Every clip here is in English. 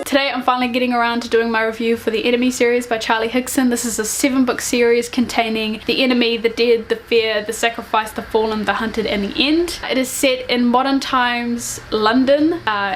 Today I'm finally getting around to doing my review for the Enemy series by Charlie Higson. This is a 7-book series containing the enemy, the dead, the fear, the sacrifice, the fallen, the hunted, and the end. It is set in modern times London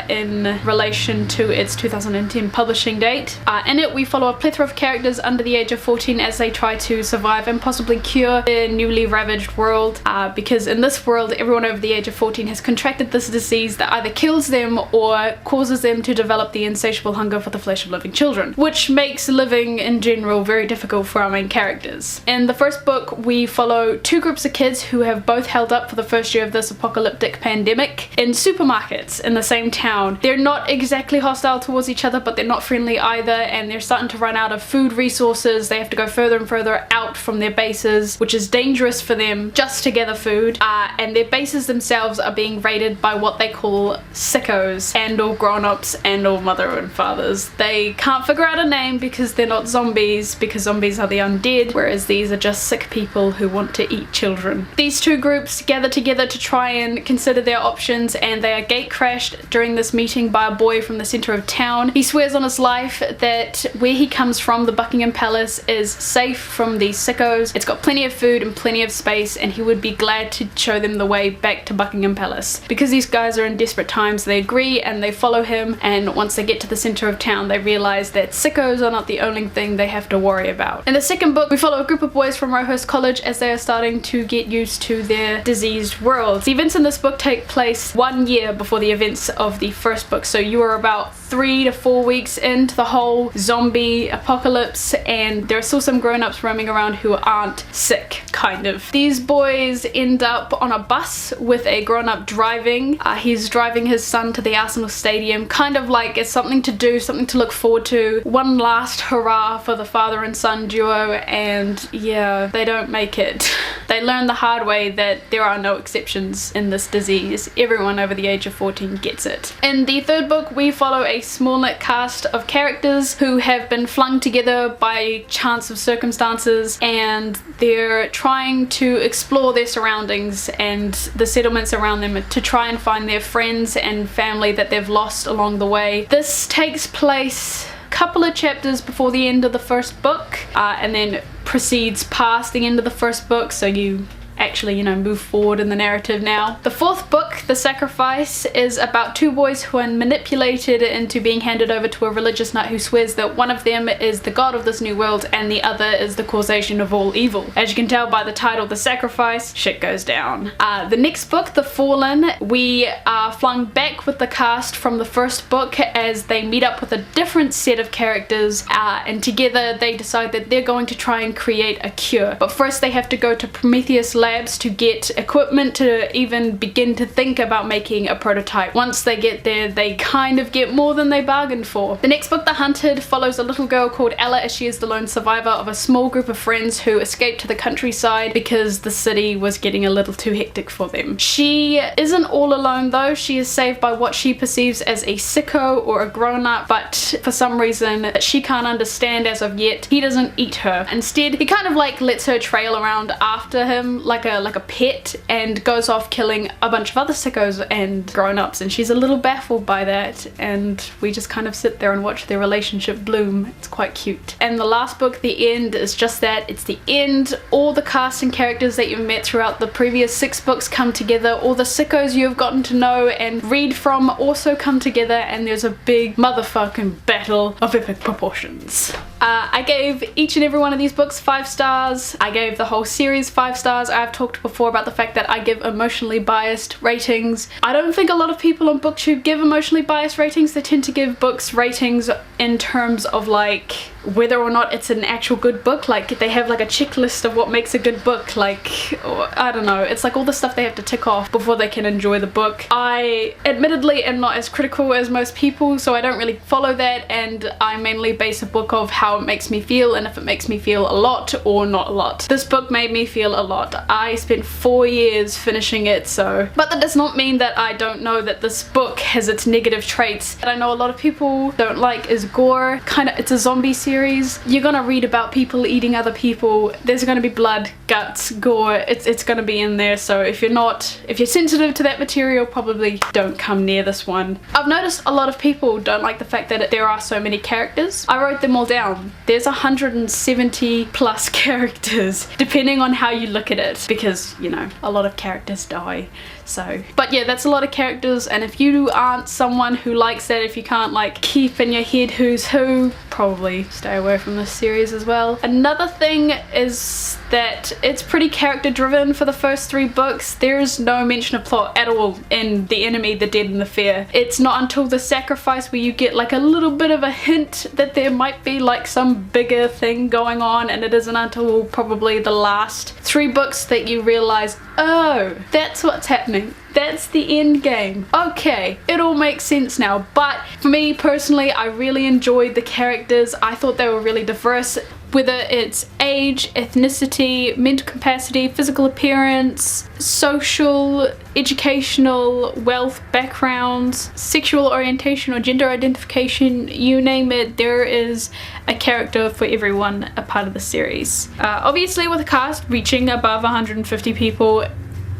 in relation to its 2010 publishing date. In it we follow a plethora of characters under the age of 14 as they try to survive and possibly cure their newly ravaged world, because in this world everyone over the age of 14 has contracted this disease that either kills them or causes them to develop the insatiable hunger for the flesh of living children, which makes living in general very difficult for our main characters. In the first book we follow two groups of kids who have both held up for the first year of this apocalyptic pandemic in supermarkets in the same town. They're not exactly hostile towards each other, but they're not friendly either, and they're starting to run out of food resources. They have to go further and further out from their bases, which is dangerous for them, just to gather food, and their bases themselves are being raided by what they call sickos and all grown-ups and all mother and fathers. They can't figure out a name because they're not zombies, because zombies are the undead, whereas these are just sick people who want to eat children. These two groups gather together to try and consider their options, and they are gate crashed during this meeting by a boy from the centre of town. He swears on his life that where he comes from, the Buckingham Palace, is safe from these sickos. It's got plenty of food and plenty of space, and he would be glad to show them the way back to Buckingham Palace. Because these guys are in desperate times, they agree and they follow him, and once they get to the centre of town they realise that sickos are not the only thing they have to worry about. In the second book we follow a group of boys from Rohurst College as they are starting to get used to their diseased world. The events in this book take place 1 year before the events of the first book, so you are about 3 to 4 weeks into the whole zombie apocalypse, and there are still some grown-ups roaming around who aren't sick, kind of. These boys end up on a bus with a grown-up driving. He's driving his son to the Arsenal stadium, kind of like it's something to do, something to look forward to. One last hurrah for the father and son duo, and yeah, they don't make it. They learn the hard way that there are no exceptions in this disease. Everyone over the age of 14 gets it. In the third book we follow a small-knit cast of characters who have been flung together by chance of circumstances, and they're trying to explore their surroundings and the settlements around them to try and find their friends and family that they've lost along the way. This takes place a couple of chapters before the end of the first book, and then proceeds past the end of the first book, so you actually, you know, move forward in the narrative now. The fourth book, The Sacrifice, is about two boys who are manipulated into being handed over to a religious nut who swears that one of them is the god of this new world and the other is the causation of all evil. As you can tell by the title, The Sacrifice, shit goes down. The next book, The Fallen, we are flung back with the cast from the first book as they meet up with a different set of characters, and together they decide that they're going to try and create a cure. But first they have to go to Prometheus Labs to get equipment to even begin to think about making a prototype. Once they get there, they kind of get more than they bargained for. The next book, The Hunted, follows a little girl called Ella as she is the lone survivor of a small group of friends who escaped to the countryside because the city was getting a little too hectic for them. She isn't all alone though. She is saved by what she perceives as a sicko or a grown-up, but for some reason that she can't understand as of yet, he doesn't eat her. Instead, he kind of like lets her trail around after him like a pet and goes off killing a bunch of other sickos and grown-ups, and she's a little baffled by that, and we just kind of sit there and watch their relationship bloom. It's quite cute. And the last book, The End, is just that. It's the end. All the cast and characters that you've met throughout the previous 6 books come together. All the sickos you have gotten to know and read from also come together, and there's a big motherfucking battle of epic proportions. I gave each and every one of these books 5 stars. I gave the whole series 5 stars. I've talked before about the fact that I give emotionally biased ratings. I don't think a lot of people on BookTube give emotionally biased ratings. They tend to give books ratings in terms of like whether or not it's an actual good book. Like they have like a checklist of what makes a good book, like, or, I don't know, it's like all the stuff they have to tick off before they can enjoy the book. I admittedly am not as critical as most people, so I don't really follow that, and I mainly base a book of how it makes me feel and if it makes me feel a lot or not a lot. This book made me feel a lot. I spent 4 years finishing it, so. But that does not mean that I don't know that this book has its negative traits that I know a lot of people don't like is gore. It's a zombie series series, you're gonna read about people eating other people. There's gonna be blood, guts, gore. It's gonna be in there. So if you're sensitive to that material, probably don't come near this one. I've noticed a lot of people don't like the fact that there are so many characters. I wrote them all down. There's 170 plus characters, depending on how you look at it, because, you know, a lot of characters die. So, but yeah, that's a lot of characters, and if you aren't someone who likes that, if you can't like keep in your head who's who, probably stay away from this series as well. Another thing is that it's pretty character driven for the first 3 books. There's no mention of plot at all in The Enemy, The Dead and the Fair. It's not until the sacrifice where you get like a little bit of a hint that there might be like some bigger thing going on, and it isn't until probably the last 3 books that you realize, oh, that's what's happening. That's the end game. Okay, it all makes sense now. But for me personally, I really enjoyed the characters. I thought they were really diverse, whether it's age, ethnicity, mental capacity, physical appearance, social, educational, wealth, backgrounds, sexual orientation or gender identification, you name it, there is a character for everyone a part of the series. Obviously with a cast reaching above 150 people,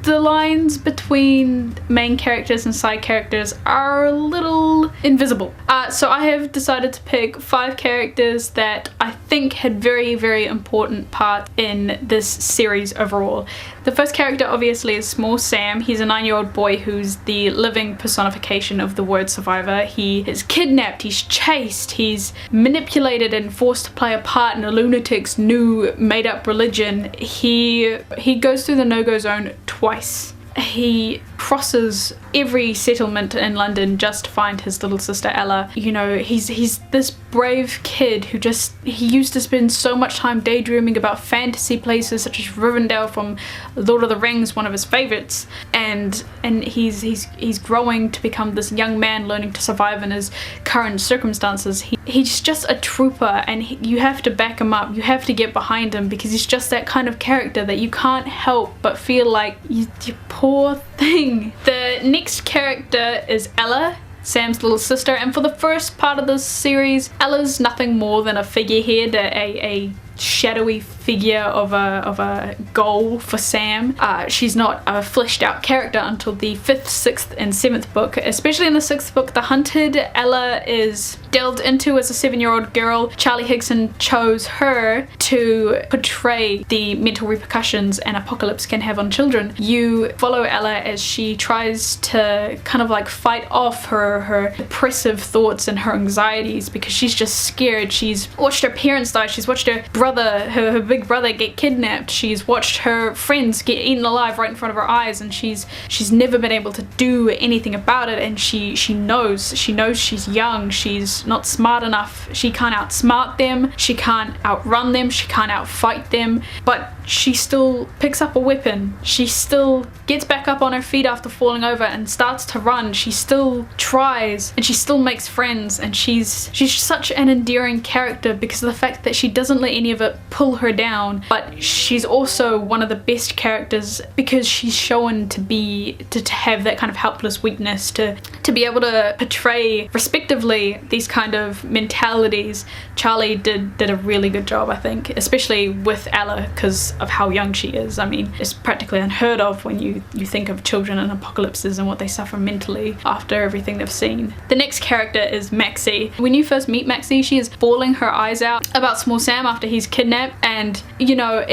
the lines between main characters and side characters are a little invisible. So I have decided to pick 5 characters that I think had very, very important parts in this series overall. The first character obviously is Small Sam. He's a 9-year-old boy who's the living personification of the word survivor. He is kidnapped, he's chased, he's manipulated and forced to play a part in a lunatic's new made-up religion. He goes through the no-go zone twice. He crosses every settlement in London just to find his little sister Ella. You know, he's this brave kid who he used to spend so much time daydreaming about fantasy places such as Rivendell from Lord of the Rings, one of his favorites, and he's growing to become this young man learning to survive in his current circumstances. He's just a trooper, and you have to back him up, you have to get behind him, because he's just that kind of character that you can't help but feel like you poor thing. The next character is Ella, Sam's little sister, and for the first part of this series, Ella's nothing more than a figurehead, a shadowy figure of a goal for Sam. She's not a fleshed out character until the 5th, 6th and 7th book. Especially in the 6th book, The Hunted, Ella is delved into as a 7-year-old girl. Charlie Higson chose her to portray the mental repercussions an apocalypse can have on children. You follow Ella as she tries to kind of like fight off her depressive thoughts and her anxieties, because she's just scared. She's watched her parents die, she's watched her brother, her big brother, get kidnapped, she's watched her friends get eaten alive right in front of her eyes, and she's never been able to do anything about it. And she knows she's young, she's not smart enough, she can't outsmart them, she can't outrun them, she can't outfight them, but she still picks up a weapon, she still gets back up on her feet after falling over and starts to run, she still tries, and she still makes friends, and she's such an endearing character because of the fact that she doesn't let any of it pull her down. But she's also one of the best characters because she's shown to have that kind of helpless weakness, to be able to portray respectively these kind of mentalities. Charlie did a really good job, I think, especially with Ella because of how young she is. I mean, it's practically unheard of when you think of children in apocalypses and what they suffer mentally after everything they've seen. The next character is Maxie. When you first meet Maxie, she is bawling her eyes out about Small Sam after he's kidnapped, and you know,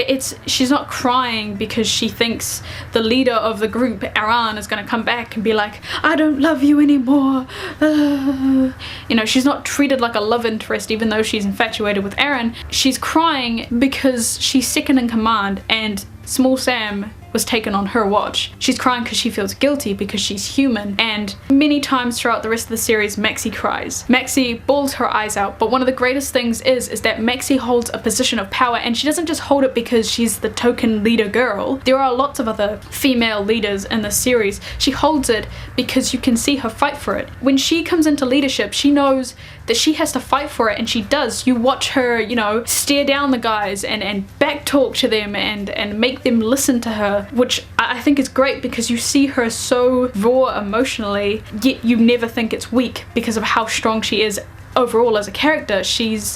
she's not crying because she thinks the leader of the group, Aaron, is going to come back and be like, I don't love you anymore. You know, she's not treated like a love interest even though she's infatuated with Aaron. She's crying because she's second in command and Small Sam was taken on her watch. She's crying because she feels guilty because she's human, and many times throughout the rest of the series Maxie cries. Maxie bawls her eyes out, but one of the greatest things is that Maxie holds a position of power, and she doesn't just hold it because she's the token leader girl. There are lots of other female leaders in the series. She holds it because you can see her fight for it. When she comes into leadership, she knows that she has to fight for it, and she does. You watch her, you know, stare down the guys and back talk to them and make them listen to her, which I think is great because you see her so raw emotionally, yet you never think it's weak because of how strong she is overall as a character,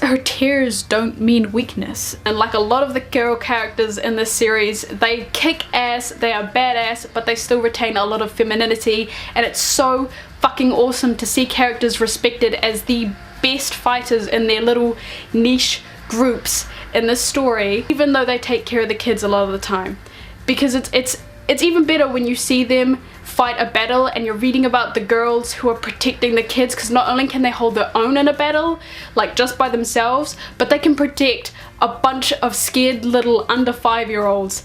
her tears don't mean weakness. And like a lot of the girl characters in this series, they kick ass, they are badass, but they still retain a lot of femininity, and it's so fucking awesome to see characters respected as the best fighters in their little niche groups in this story, even though they take care of the kids a lot of the time. Because it's even better when you see them fight a battle and you're reading about the girls who are protecting the kids, because not only can they hold their own in a battle, like just by themselves, but they can protect a bunch of scared little under 5-year-olds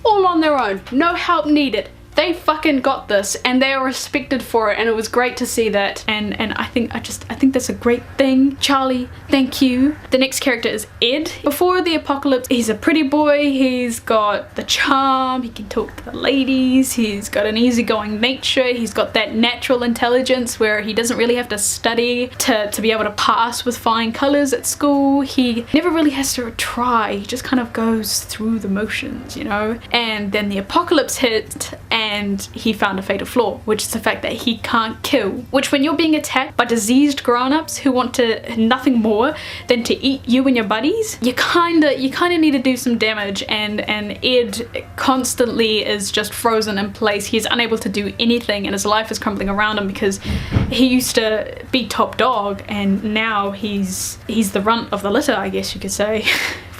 all on their own, no help needed. They fucking got this, and they are respected for it, and it was great to see that. And I think that's a great thing. Charlie, thank you. The next character is Ed. Before the apocalypse, he's a pretty boy. He's got the charm. He can talk to the ladies. He's got an easygoing nature. He's got that natural intelligence where he doesn't really have to study to be able to pass with flying colors at school. He never really has to try. He just kind of goes through the motions, you know? And then the apocalypse hit, and he found a fatal flaw, which is the fact that he can't kill. Which, when you're being attacked by diseased grown-ups who want nothing more than to eat you and your buddies, you kinda need to do some damage, and Ed constantly is just frozen in place. He's unable to do anything, and his life is crumbling around him because he used to be top dog, and now he's the runt of the litter, I guess you could say.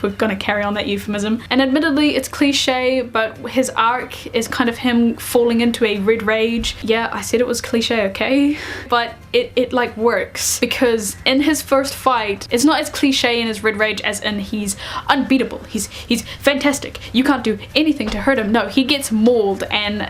We're gonna carry on that euphemism. And admittedly, it's cliche, but his arc is kind of him falling into a red rage. Yeah, I said it was cliche, okay? But it like works, because in his first fight, it's not as cliche in his red rage as in he's unbeatable. He's fantastic. You can't do anything to hurt him. No, he gets mauled, and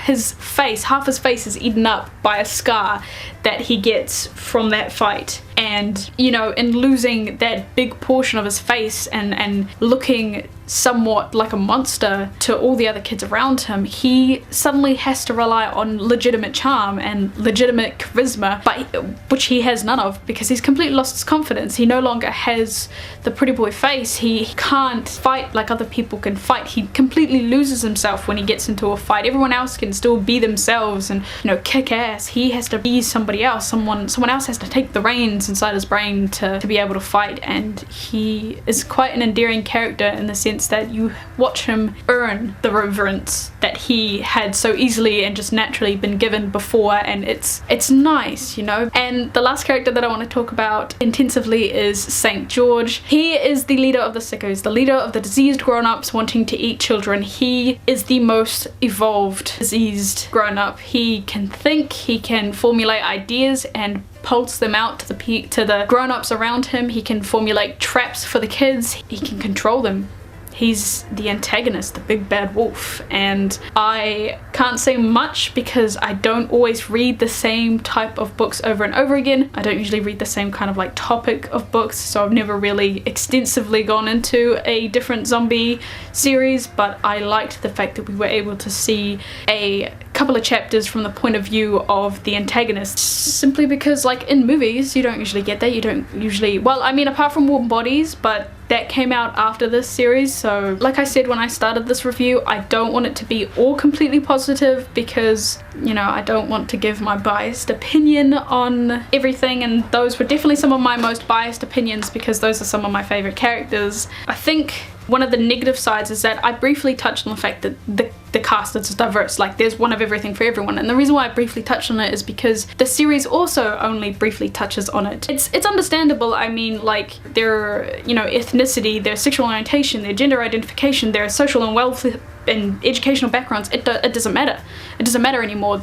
his face, half his face is eaten up by a scar that he gets from that fight. And, you know, in losing that big portion of his face and looking somewhat like a monster to all the other kids around him, he suddenly has to rely on legitimate charm and legitimate charisma, but which he has none of, because he's completely lost his confidence. He no longer has the pretty boy face. He can't fight like other people can fight. He completely loses himself when he gets into a fight. Everyone else can still be themselves and, you know, kick ass. He has to be somebody else. Someone else has to take the reins inside his brain to be able to fight, and he is quite an endearing character in the sense that you watch him earn the reverence that he had so easily and just naturally been given before, and it's nice, you know. And the last character that I want to talk about intensively is St. George. He is the leader of the sickos, the leader of the diseased grown-ups wanting to eat children. He is the most evolved diseased grown-up. He can think, he can formulate ideas and pulse them out to the grown-ups around him. He can formulate traps for the kids. He can control them. He's the antagonist, the big bad wolf, and I can't say much because I don't always read the same type of books over and over again. I don't usually read the same kind of like topic of books, so I've never really extensively gone into a different zombie series, but I liked the fact that we were able to see a couple of chapters from the point of view of the antagonist, simply because, like, in movies you don't usually get that. You don't usually, well, I mean, apart from Warm Bodies, but that came out after this series. So like I said when I started this review, I don't want it to be all completely positive because, you know, I don't want to give my biased opinion on everything, and those were definitely some of my most biased opinions because those are some of my favorite characters. I think one of the negative sides is that I briefly touched on the fact that the cast is diverse, like there's one of everything for everyone, and the reason why I briefly touched on it is because the series also only briefly touches on it. It's understandable. I mean, like, their, you know, ethnicity, their sexual orientation, their gender identification, their social and wealth and educational backgrounds, it doesn't matter. It doesn't matter anymore.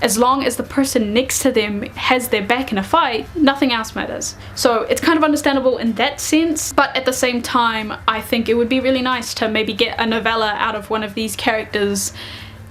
As long as the person next to them has their back in a fight, nothing else matters. So it's kind of understandable in that sense, but at the same time, I think it would be really nice to maybe get a novella out of one of these characters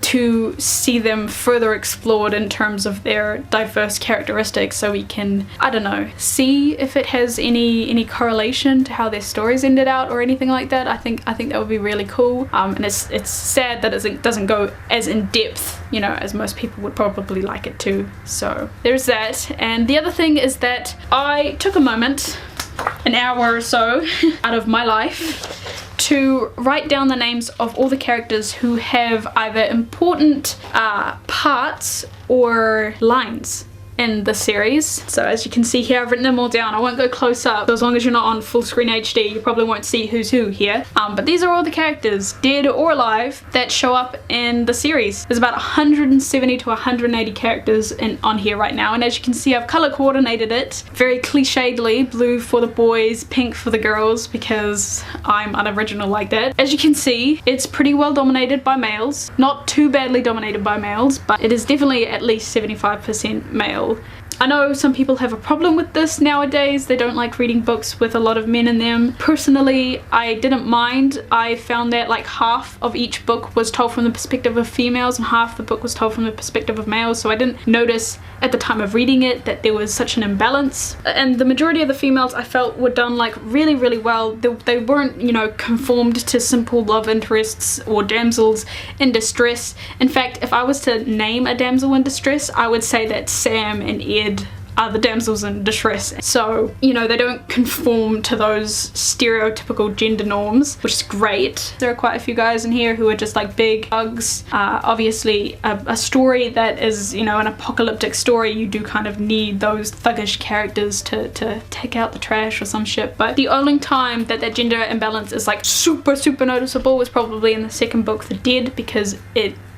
to see them further explored in terms of their diverse characteristics, so we can, I don't know, see if it has any correlation to how their stories ended out or anything like that. I think that would be really cool. And it's sad that it doesn't go as in depth, you know, as most people would probably like it to. So there's that. And the other thing is that I took a moment, an hour or so out of my life, to write down the names of all the characters who have either important parts or lines in the series. So as you can see here, I've written them all down. I won't go close up, so as long as you're not on full screen HD, you probably won't see who's who here. But these are all the characters, dead or alive, that show up in the series. There's about 170 to 180 characters on here right now, and as you can see, I've color coordinated it very clichédly, blue for the boys, pink for the girls, because I'm unoriginal like that. As you can see, it's pretty well dominated by males. Not too badly dominated by males, but it is definitely at least 75% male. I know some people have a problem with this nowadays. They don't like reading books with a lot of men in them. Personally, I didn't mind. I found that like half of each book was told from the perspective of females and half the book was told from the perspective of males, so I didn't notice at the time of reading it that there was such an imbalance. And the majority of the females I felt were done like really, really well. They weren't, you know, conformed to simple love interests or damsels in distress. In fact, if I was to name a damsel in distress, I would say that Sam and Ed are the damsels in distress. So, you know, they don't conform to those stereotypical gender norms, which is great. There are quite a few guys in here who are just like big thugs. Obviously, a story that is, you know, an apocalyptic story, you do kind of need those thuggish characters to take out the trash or some shit. But the only time that that gender imbalance is like super noticeable was probably in the second book, The Dead, because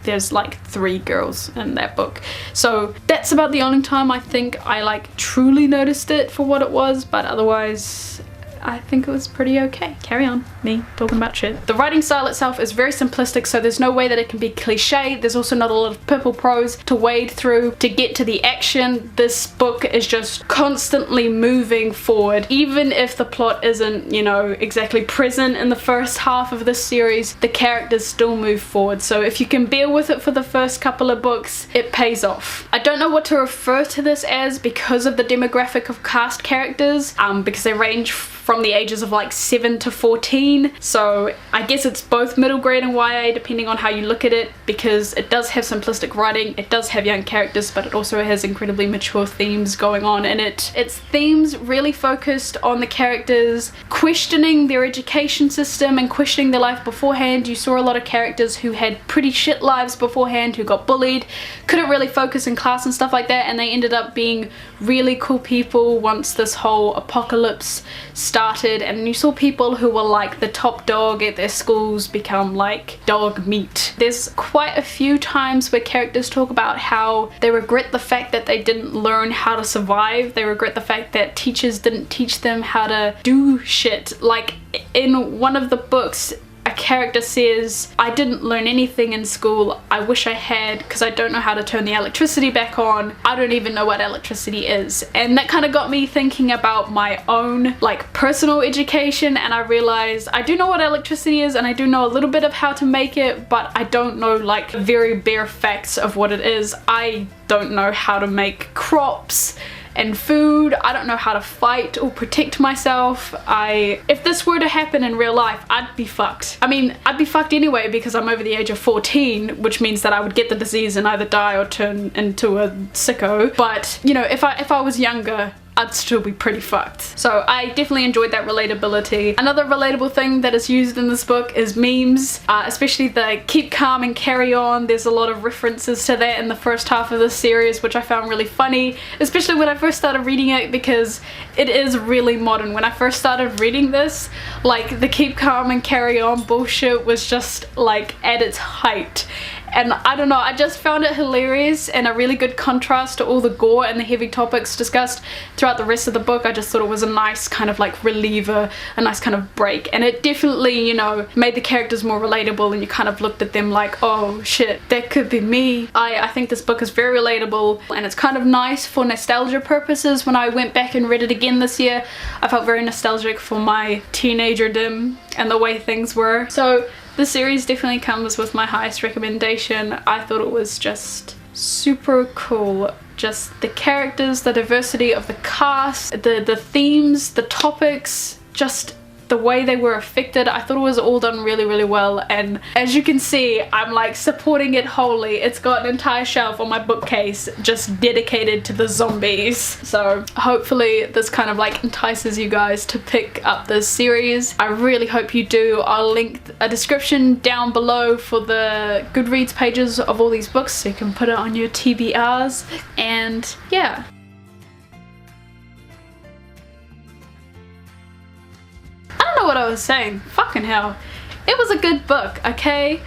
there's like 3 girls in that book. So that's about the only time I think I like truly noticed it for what it was, but otherwise I think it was pretty okay. Carry on, me talking about shit. The writing style itself is very simplistic, so there's no way that it can be cliche. There's also not a lot of purple prose to wade through to get to the action. This book is just constantly moving forward. Even if the plot isn't, you know, exactly present in the first half of this series, the characters still move forward. So if you can bear with it for the first couple of books, it pays off. I don't know what to refer to this as because of the demographic of cast characters, because they range from the ages of like 7 to 14, so I guess it's both middle grade and YA depending on how you look at it, because it does have simplistic writing, it does have young characters, but it also has incredibly mature themes going on in it. Its themes really focused on the characters questioning their education system and questioning their life beforehand. You saw a lot of characters who had pretty shit lives beforehand, who got bullied, couldn't really focus in class and stuff like that, and they ended up being really cool people once this whole apocalypse started. And you saw people who were like the top dog at their schools become like dog meat. There's quite a few times where characters talk about how they regret the fact that they didn't learn how to survive. They regret the fact that teachers didn't teach them how to do shit. Like in one of the books, a character says, I didn't learn anything in school, I wish I had, because I don't know how to turn the electricity back on. I don't even know what electricity is. And that kind of got me thinking about my own like personal education, and I realized I do know what electricity is and I do know a little bit of how to make it, but I don't know like very bare facts of what it is. I don't know how to make crops and food. I don't know how to fight or protect myself. If this were to happen in real life, I'd be fucked. I mean, I'd be fucked anyway because I'm over the age of 14, which means that I would get the disease and either die or turn into a sicko. But, you know, if I was younger, I'd still be pretty fucked. So I definitely enjoyed that relatability. Another relatable thing that is used in this book is memes, especially the keep calm and carry on. There's a lot of references to that in the first half of this series, which I found really funny, especially when I first started reading it, because it is really modern. When I first started reading this, like the keep calm and carry on bullshit was just like at its height. And I don't know, I just found it hilarious and a really good contrast to all the gore and the heavy topics discussed throughout the rest of the book. I just thought it was a nice kind of like reliever, a nice kind of break, and it definitely, you know, made the characters more relatable, and you kind of looked at them like, oh shit, that could be me. I think this book is very relatable, and it's kind of nice for nostalgia purposes. When I went back and read it again this year, I felt very nostalgic for my teenagerdom and the way things were. So the series definitely comes with my highest recommendation. I thought it was just super cool. Just the characters, the diversity of the cast, the themes, the topics, just the way they were affected. I thought it was all done really, really well, and as you can see, I'm like supporting it wholly. It's got an entire shelf on my bookcase just dedicated to the zombies. So hopefully this kind of like entices you guys to pick up this series. I really hope you do. I'll link a description down below for the Goodreads pages of all these books so you can put it on your TBRs, and yeah. I was saying, fucking hell. It was a good book, okay?